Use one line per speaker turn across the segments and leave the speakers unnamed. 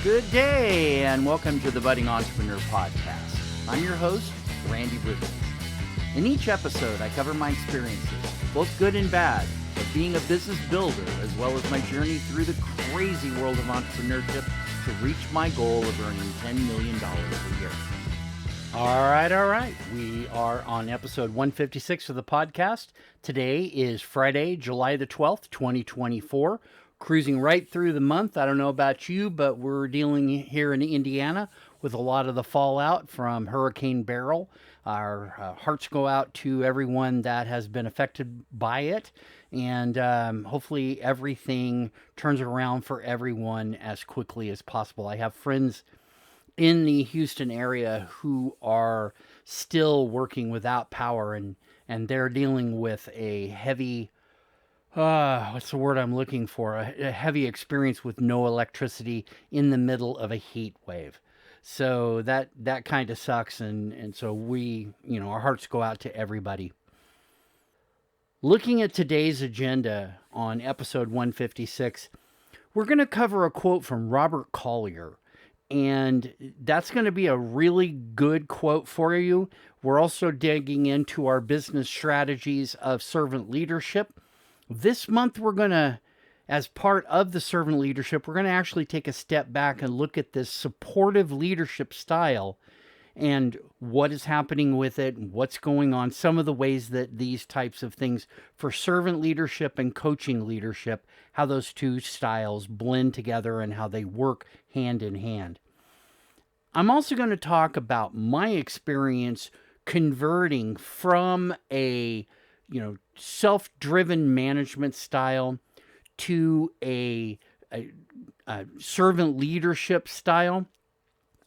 Good day, and welcome to the Budding Entrepreneur Podcast. I'm your host, Randy Rubens. In each episode, I cover my experiences, both good and bad, of being a business builder, as well as my journey through the crazy world of entrepreneurship to reach my goal of earning $10 million a year. All right. We are on episode 156 of the podcast. Today is Friday, July the 12th, 2024. Cruising right through the month. I don't know about you, but we're dealing here in Indiana with a lot of the fallout from Hurricane Beryl. Our hearts go out to everyone that has been affected by it, and hopefully everything turns around for everyone as quickly as possible. I have friends in the Houston area who are still working without power, and they're dealing with a heavy what's the word I'm looking for? A heavy experience with no electricity in the middle of a heat wave. So that kind of sucks, and so we, our hearts go out to everybody. Looking at today's agenda on episode 156, we're going to cover a quote from Robert Collier, and that's going to be a really good quote for you. We're also digging into our business strategies of servant leadership. This month, we're going to, as part of the servant leadership, we're going to actually take a step back and look at this supportive leadership style and what is happening with it, and what's going on, some of the ways that these types of things for servant leadership and coaching leadership, how those two styles blend together and how they work hand in hand. I'm also going to talk about my experience converting from a self-driven management style to a servant leadership style.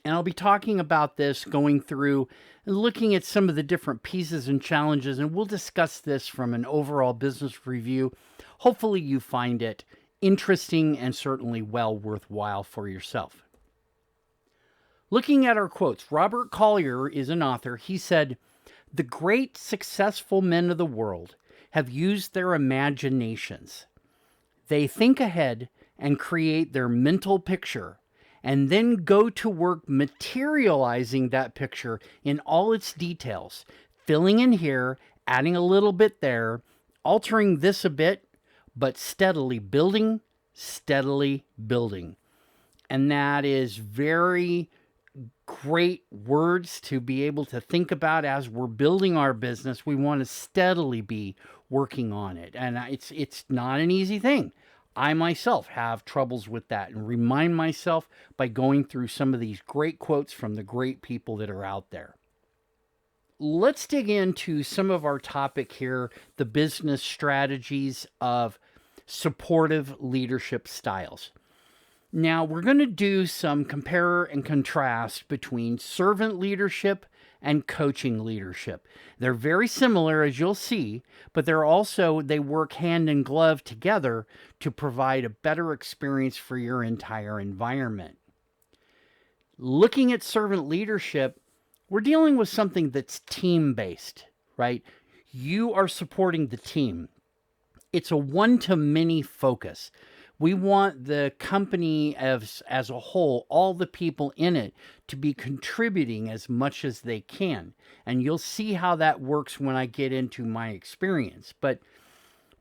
And I'll be talking about this, going through and looking at some of the different pieces and challenges, and we'll discuss this from an overall business review. Hopefully you find it interesting and certainly well worthwhile for yourself. Looking at our quotes, Robert Collier is an author. He said, "The great successful men of the world have used their imaginations. They think ahead and create their mental picture, and then go to work materializing that picture in all its details, filling in here, adding a little bit there, altering this a bit, but steadily building. And that is very great words to be able to think about as we're building our business. We want to steadily be working on it. And it's not an easy thing. I myself have troubles with that, and remind myself by going through some of these great quotes from the great people that are out there. Let's dig into some of our topic here, the business strategies of supportive leadership styles. Now, we're going to do some compare and contrast between servant leadership and coaching leadership. They're very similar, as you'll see, but they work hand in glove together to provide a better experience for your entire environment. Looking at servant leadership, we're dealing with something that's team-based, right? You are supporting the team. It's a one-to-many focus. We want the company as a whole, all the people in it, to be contributing as much as they can. And you'll see how that works when I get into my experience. But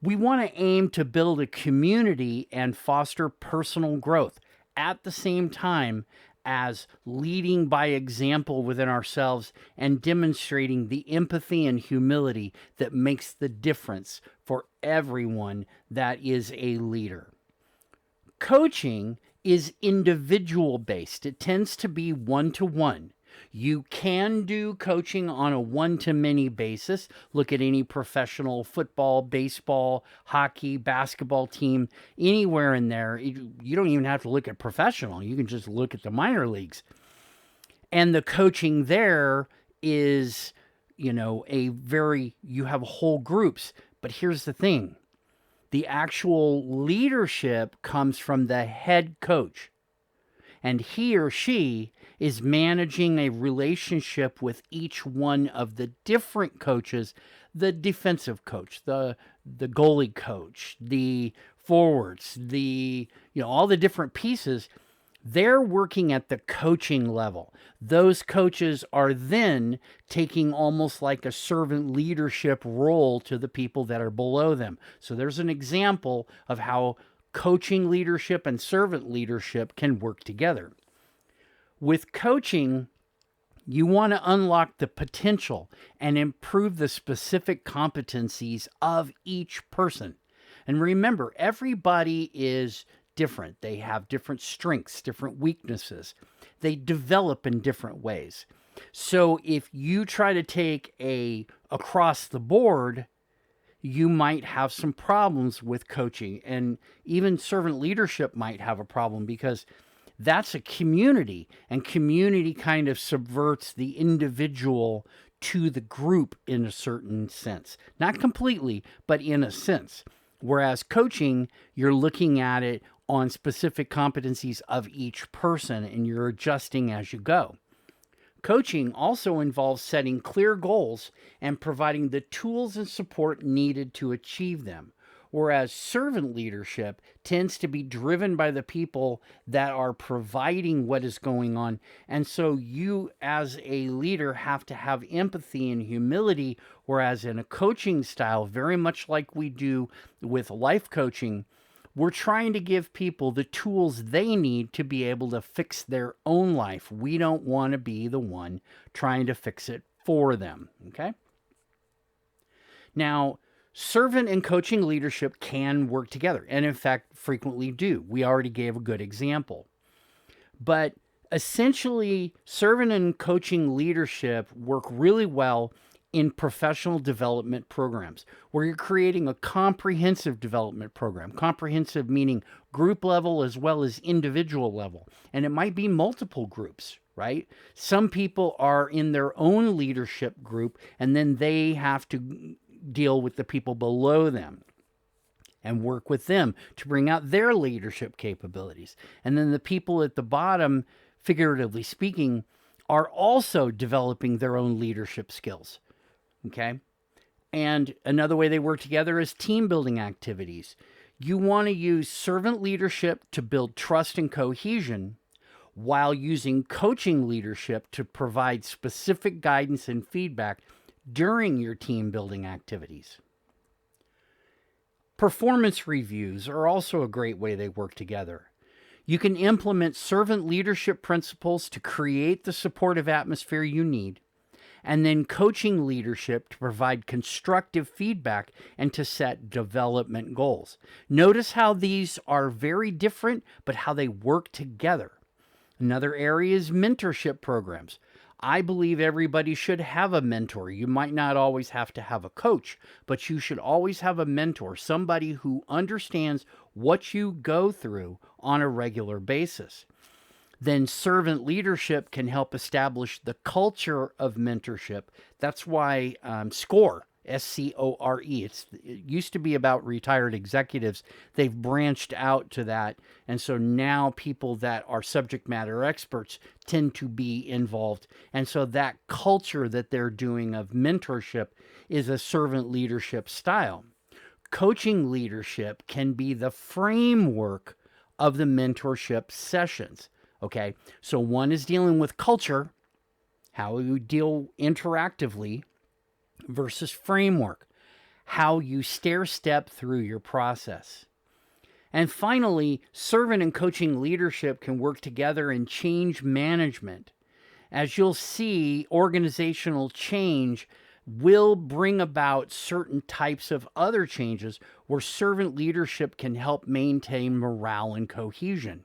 we want to aim to build a community and foster personal growth at the same time as leading by example within ourselves and demonstrating the empathy and humility that makes the difference for everyone that is a leader. Coaching is individual based. It tends to be one-to-one. You can do coaching on a one-to-many basis. Look at any professional football, baseball, hockey, basketball team, anywhere in there. You don't even have to look at professional. You can just look at the minor leagues. And the coaching there is, you have whole groups. But here's the thing. The actual leadership comes from the head coach, and he or she is managing a relationship with each one of the different coaches, the defensive coach, the goalie coach, the forwards, all the different pieces. They're working at the coaching level. Those coaches are then taking almost like a servant leadership role to the people that are below them. So there's an example of how coaching leadership and servant leadership can work together. With coaching, you want to unlock the potential and improve the specific competencies of each person. And remember, everybody is different. They have different strengths, different weaknesses. They develop in different ways. So if you try to take a across the board, you might have some problems with coaching, and even servant leadership might have a problem because that's a community, and community kind of subverts the individual to the group in a certain sense. Not completely, but in a sense. Whereas coaching, you're looking at it on specific competencies of each person and you're adjusting as you go. Coaching also involves setting clear goals and providing the tools and support needed to achieve them. Whereas servant leadership tends to be driven by the people that are providing what is going on. And so you, as a leader, have to have empathy and humility. Whereas in a coaching style, very much like we do with life coaching, we're trying to give people the tools they need to be able to fix their own life. We don't want to be the one trying to fix it for them. Okay? Now, servant and coaching leadership can work together, and in fact, frequently do. We already gave a good example. But essentially, servant and coaching leadership work really well in professional development programs where you're creating a comprehensive development program. Comprehensive meaning group level as well as individual level. And it might be multiple groups, right? Some people are in their own leadership group and then they have to deal with the people below them and work with them to bring out their leadership capabilities. And then the people at the bottom, figuratively speaking, are also developing their own leadership skills. Okay? And another way they work together is team building activities. You want to use servant leadership to build trust and cohesion while using coaching leadership to provide specific guidance and feedback during your team building activities. Performance reviews are also a great way they work together. You can implement servant leadership principles to create the supportive atmosphere you need, and then coaching leadership to provide constructive feedback and to set development goals. Notice how these are very different, but how they work together. Another area is mentorship programs. I believe everybody should have a mentor. You might not always have to have a coach, but you should always have a mentor, somebody who understands what you go through on a regular basis. Then servant leadership can help establish the culture of mentorship. That's why SCORE, SCORE, it used to be about retired executives. They've branched out to that. And so now people that are subject matter experts tend to be involved. And so that culture that they're doing of mentorship is a servant leadership style. Coaching leadership can be the framework of the mentorship sessions. Okay, so one is dealing with culture, how you deal interactively, versus framework, how you stair step through your process. And finally, servant and coaching leadership can work together in change management. As you'll see, organizational change will bring about certain types of other changes where servant leadership can help maintain morale and cohesion.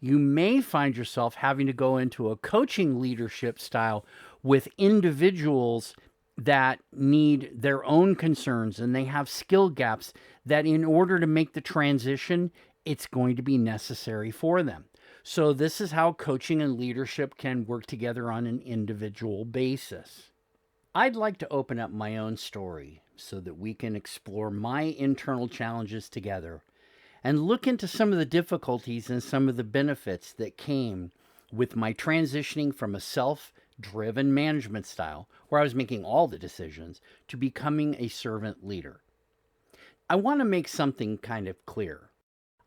You may find yourself having to go into a coaching leadership style with individuals that need their own concerns and they have skill gaps that in order to make the transition, it's going to be necessary for them. So this is how coaching and leadership can work together on an individual basis. I'd like to open up my own story so that we can explore my internal challenges together and look into some of the difficulties and some of the benefits that came with my transitioning from a self-driven management style, where I was making all the decisions, to becoming a servant leader. I want to make something kind of clear.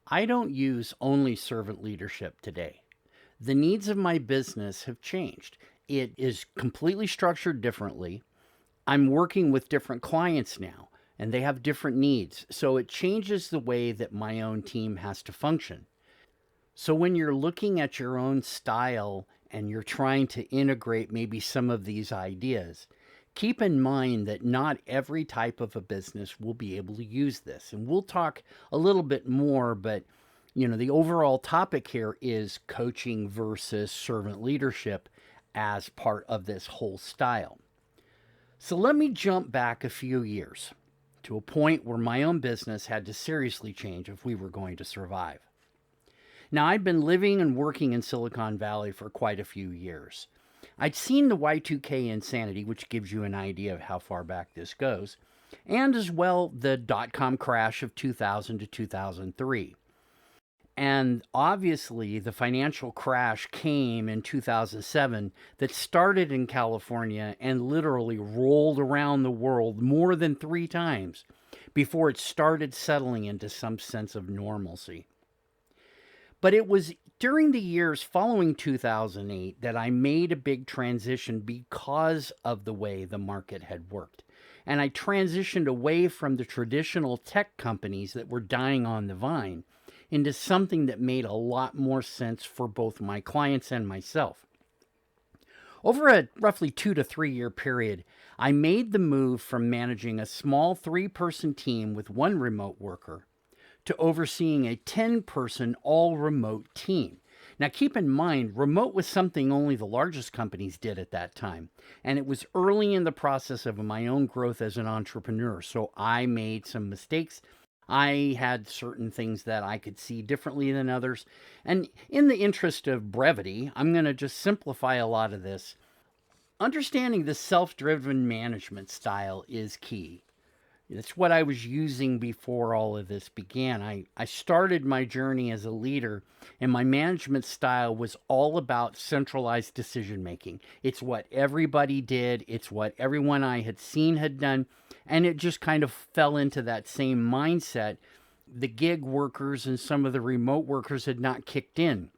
I don't use only servant leadership today. The needs of my business have changed. It is completely structured differently. I'm working with different clients now, and they have different needs. So it changes the way that my own team has to function. So when you're looking at your own style and you're trying to integrate maybe some of these ideas, keep in mind that not every type of a business will be able to use this. And we'll talk a little bit more, but the overall topic here is coaching versus servant leadership as part of this whole style. So let me jump back a few years to a point where my own business had to seriously change if we were going to survive. Now, I'd been living and working in Silicon Valley for quite a few years. I'd seen the Y2K insanity, which gives you an idea of how far back this goes, and as well the dot-com crash of 2000 to 2003. And obviously, the financial crash came in 2007 that started in California and literally rolled around the world more than 3 times before it started settling into some sense of normalcy. But it was during the years following 2008 that I made a big transition because of the way the market had worked. And I transitioned away from the traditional tech companies that were dying on the vine into something that made a lot more sense for both my clients and myself. Over a roughly 2 to 3 year period, I made the move from managing a small 3-person team with one remote worker to overseeing a 10-person all-remote team. Now, keep in mind, remote was something only the largest companies did at that time, and it was early in the process of my own growth as an entrepreneur, so I made some mistakes. I had certain things that I could see differently than others, and in the interest of brevity, I'm going to just simplify a lot of this. Understanding the self-driven management style is key. That's what I was using before all of this began. I started my journey as a leader, and my management style was all about centralized decision making. It's what everybody did, it's what everyone I had seen had done, and it just kind of fell into that same mindset. The gig workers and some of the remote workers had not kicked in.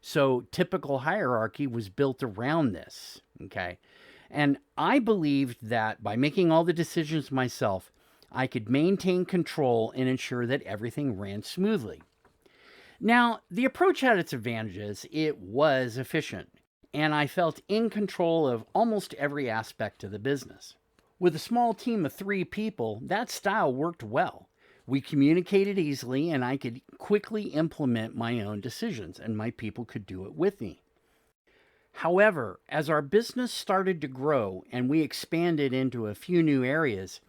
So typical hierarchy was built around this, okay? And I believed that by making all the decisions myself, I could maintain control and ensure that everything ran smoothly. Now, the approach had its advantages. It was efficient, and I felt in control of almost every aspect of the business. With a small team of 3 people, that style worked well. We communicated easily, and I could quickly implement my own decisions, and my people could do it with me. However, as our business started to grow and we expanded into a few new areas,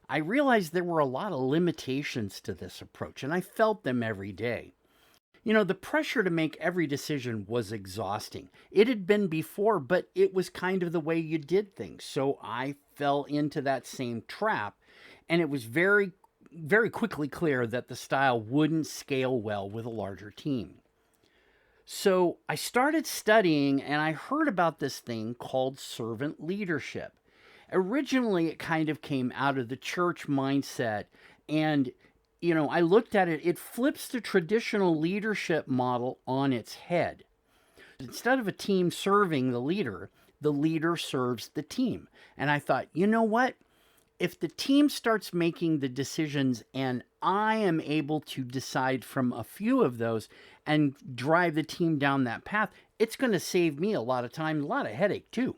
I realized there were a lot of limitations to this approach, and I felt them every day. The pressure to make every decision was exhausting. It had been before, but it was kind of the way you did things. So I fell into that same trap, and it was very, very quickly clear that the style wouldn't scale well with a larger team. So I started studying, and I heard about this thing called servant leadership. Originally, it kind of came out of the church mindset. And, I looked at it, it flips the traditional leadership model on its head. Instead of a team serving the leader serves the team. And I thought, you know what? If the team starts making the decisions and I am able to decide from a few of those and drive the team down that path, it's going to save me a lot of time, a lot of headache too.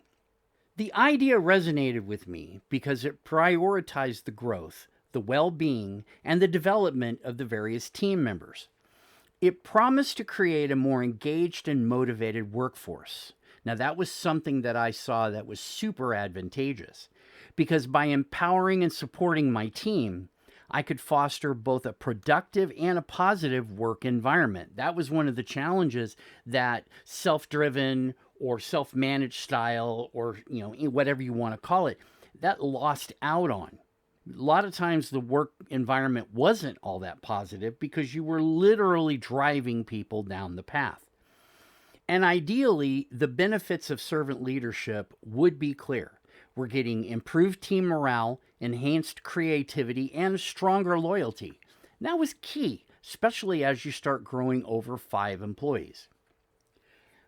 The idea resonated with me because it prioritized the growth, the well-being, and the development of the various team members. It promised to create a more engaged and motivated workforce. Now, that was something that I saw that was super advantageous because by empowering and supporting my team, I could foster both a productive and a positive work environment. That was one of the challenges that self-driven or self-managed style or whatever you want to call it, that lost out on. A lot of times the work environment wasn't all that positive because you were literally driving people down the path. And ideally, the benefits of servant leadership would be clear. We're getting improved team morale, enhanced creativity, and stronger loyalty. That was key. especially as you start growing over 5 employees.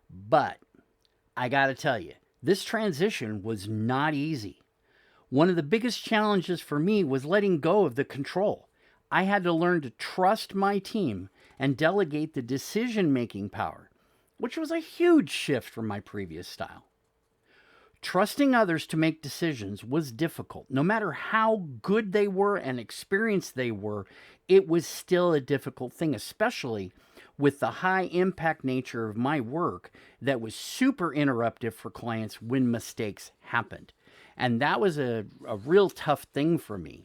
But I got to tell you, this transition was not easy. One of the biggest challenges for me was letting go of the control. I had to learn to trust my team and delegate the decision making power, which was a huge shift from my previous style. Trusting others to make decisions was difficult. No matter how good they were and experienced they were, it was still a difficult thing, especially with the high impact nature of my work that was super interruptive for clients when mistakes happened. And that was a real tough thing for me.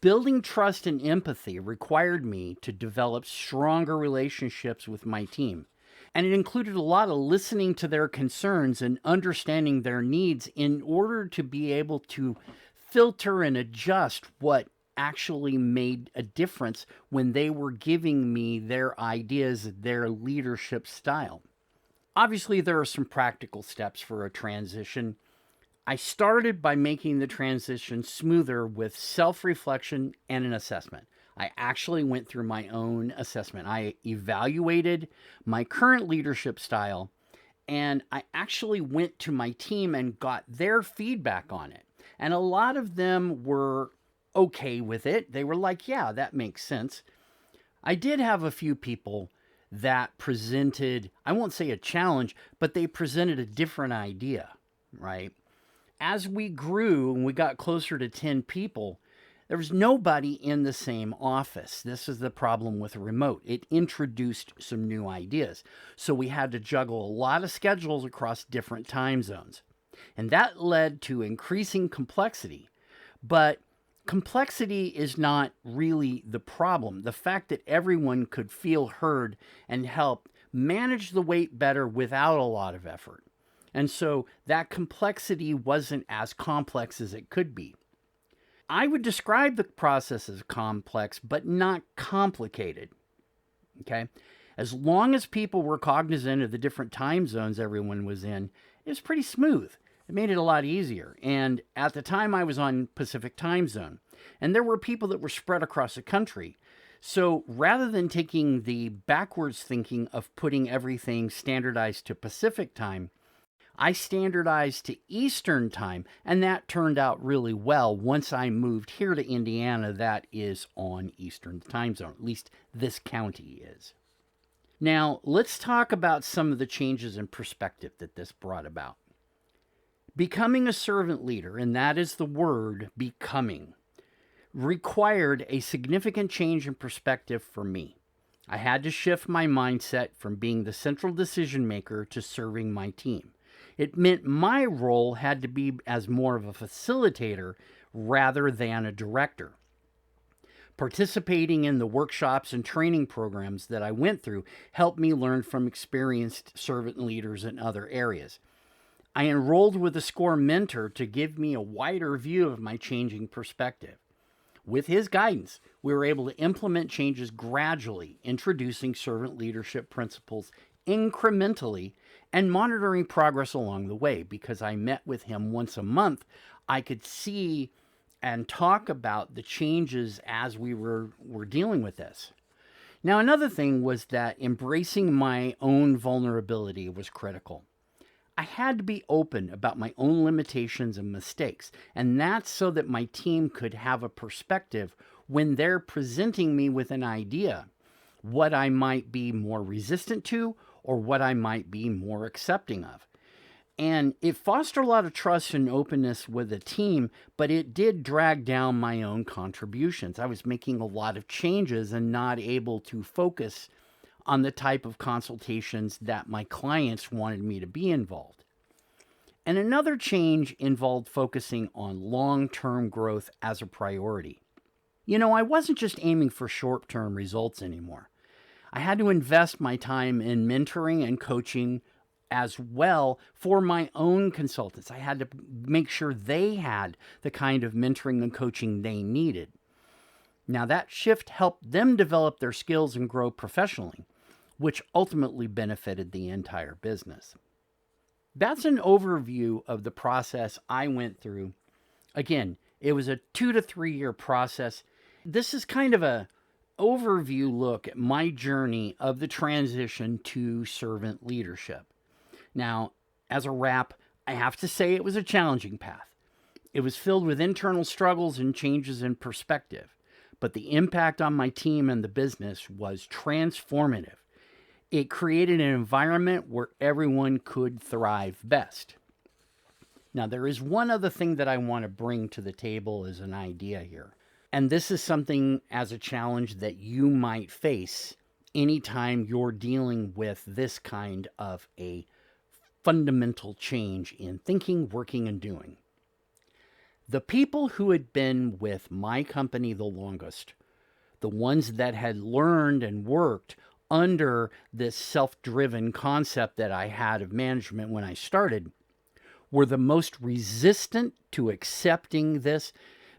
Building trust and empathy required me to develop stronger relationships with my team. And it included a lot of listening to their concerns and understanding their needs in order to be able to filter and adjust what actually made a difference when they were giving me their ideas, their leadership style. Obviously, there are some practical steps for a transition. I started by making the transition smoother with self-reflection and an assessment. I actually went through my own assessment. I evaluated my current leadership style, and I actually went to my team and got their feedback on it. And a lot of them were okay with it. They were like, yeah, that makes sense. I did have a few people that presented, I won't say a challenge, but they presented a different idea, right? As we grew and we got closer to 10 people, there was nobody in the same office. This is the problem with a remote. It introduced some new ideas. So we had to juggle a lot of schedules across different time zones. And that led to increasing complexity. But complexity is not really the problem. The fact that everyone could feel heard and help manage the weight better without a lot of effort. And so that complexity wasn't as complex as it could be. I would describe the process as complex, but not complicated. Okay? As long as people were cognizant of the different time zones everyone was in, it was pretty smooth. It made it a lot easier. And at the time, I was on Pacific time zone, and there were people that were spread across the country. So rather than taking the backwards thinking of putting everything standardized to Pacific time, I standardized to Eastern time, and that turned out really well. Once I moved here to Indiana, that is on Eastern time zone. At least this county is. Now, let's talk about some of the changes in perspective that this brought about. Becoming a servant leader, and that is the word becoming, required a significant change in perspective for me. I had to shift my mindset from being the central decision maker to serving my team. It meant my role had to be as more of a facilitator rather than a director. Participating in the workshops and training programs that I went through helped me learn from experienced servant leaders in other areas. I enrolled with a SCORE mentor to give me a wider view of my changing perspective. With his guidance, we were able to implement changes gradually, introducing servant leadership principles incrementally and monitoring progress along the way. Because I met with him once a month, I could see and talk about the changes as we were dealing with this. Now, another thing was that embracing my own vulnerability was critical. I had to be open about my own limitations and mistakes, and that's so that my team could have a perspective when they're presenting me with an idea, what I might be more resistant to or what I might be more accepting of. And it fostered a lot of trust and openness with the team, but it did drag down my own contributions. I was making a lot of changes and not able to focus on the type of consultations that my clients wanted me to be involved. And another change involved focusing on long-term growth as a priority. I wasn't just aiming for short-term results anymore. I had to invest my time in mentoring and coaching as well for my own consultants. I had to make sure they had the kind of mentoring and coaching they needed. Now, that shift helped them develop their skills and grow professionally, which ultimately benefited the entire business. That's an overview of the process I went through. Again, it was a 2 to 3 year process. This is kind of a overview look at my journey of the transition to servant leadership. Now, as a wrap, I have to say it was a challenging path. It was filled with internal struggles and changes in perspective, but the impact on my team and the business was transformative. It created an environment where everyone could thrive best. Now, there is one other thing that I want to bring to the table as an idea here. And this is something as a challenge that you might face anytime you're dealing with this kind of a fundamental change in thinking, working, and doing. The people who had been with my company the longest, the ones that had learned and worked under this self-driven concept that I had of management when I started, were the most resistant to accepting this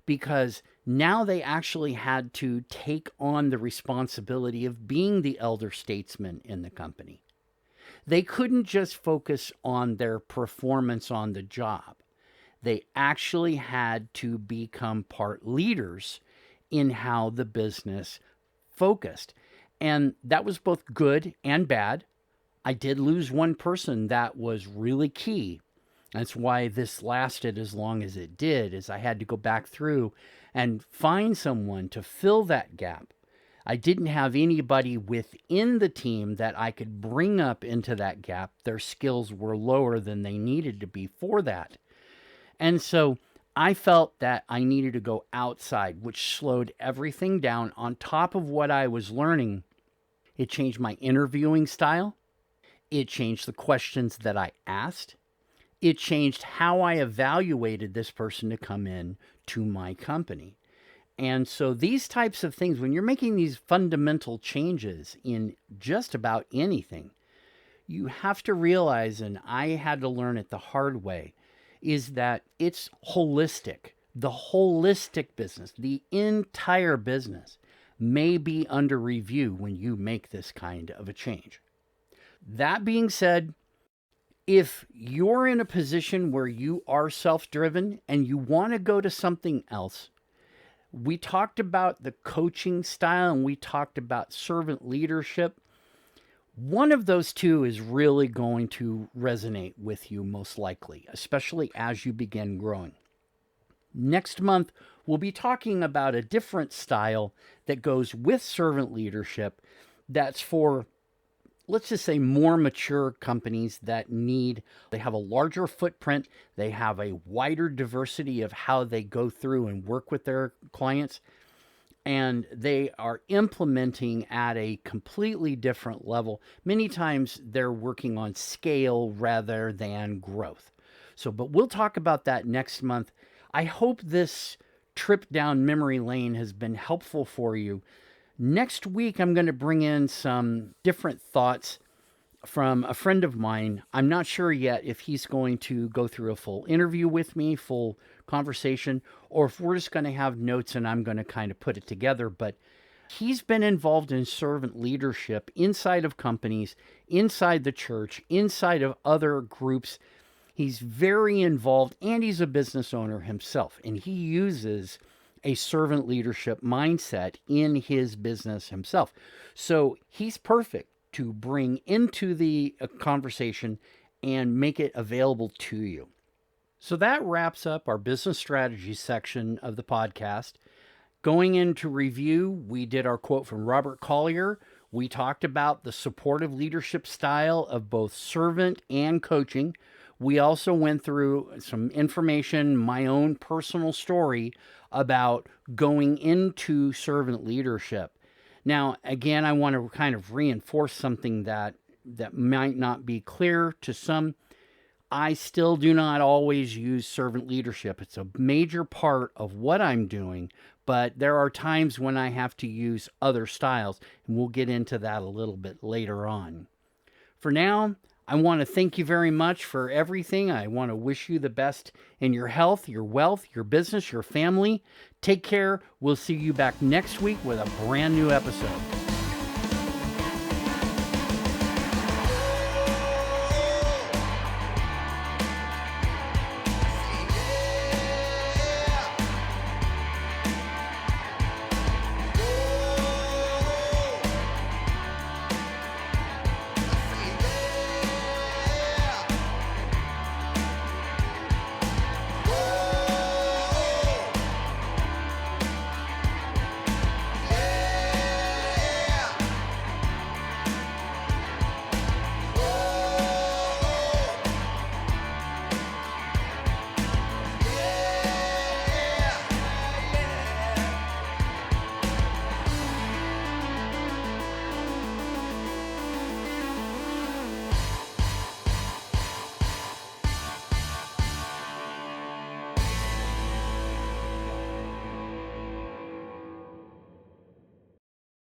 because now they actually had to take on the responsibility of being the elder statesman in the company. They couldn't just focus on their performance on the job. They actually had to become part leaders in how the business focused. And that was both good and bad. I did lose one person that was really key. That's why this lasted as long as it did, is I had to go back through and find someone to fill that gap. I didn't have anybody within the team that I could bring up into that gap. Their skills were lower than they needed to be for that. And so I felt that I needed to go outside, which slowed everything down. On top of what I was learning, it changed my interviewing style. It changed the questions that I asked. It changed how I evaluated this person to come in to my company. And so these types of things, when you're making these fundamental changes in just about anything, you have to realize, and I had to learn it the hard way, is that it's holistic. The holistic business, the entire business, may be under review when you make this kind of a change. That being said, if you're in a position where you are self-driven and you want to go to something else, we talked about the coaching style and we talked about servant leadership. One of those two is really going to resonate with you most likely, especially as you begin growing. Next month, we'll be talking about a different style that goes with servant leadership that's for, let's just say, more mature companies that they have a larger footprint, they have a wider diversity of how they go through and work with their clients, and they are implementing at a completely different level. Many times they're working on scale rather than growth. But we'll talk about that next month. I hope this trip down memory lane has been helpful for you. Next week, I'm going to bring in some different thoughts from a friend of mine. I'm not sure yet if he's going to go through a full interview with me, full conversation, or if we're just going to have notes and I'm going to kind of put it together. But he's been involved in servant leadership inside of companies, inside the church, inside of other groups. He's very involved, and he's a business owner himself, and he uses a servant leadership mindset in his business himself. So he's perfect to bring into the conversation and make it available to you. So that wraps up our business strategy section of the podcast. Going into review, we did our quote from Robert Collier. We talked about the supportive leadership style of both servant and coaching. We also went through some information, my own personal story about going into servant leadership. Now, again, I want to kind of reinforce something that might not be clear to some. I still do not always use servant leadership. It's a major part of what I'm doing, but there are times when I have to use other styles, and we'll get into that a little bit later on. For now, I want to thank you very much for everything. I want to wish you the best in your health, your wealth, your business, your family. Take care. We'll see you back next week with a brand new episode.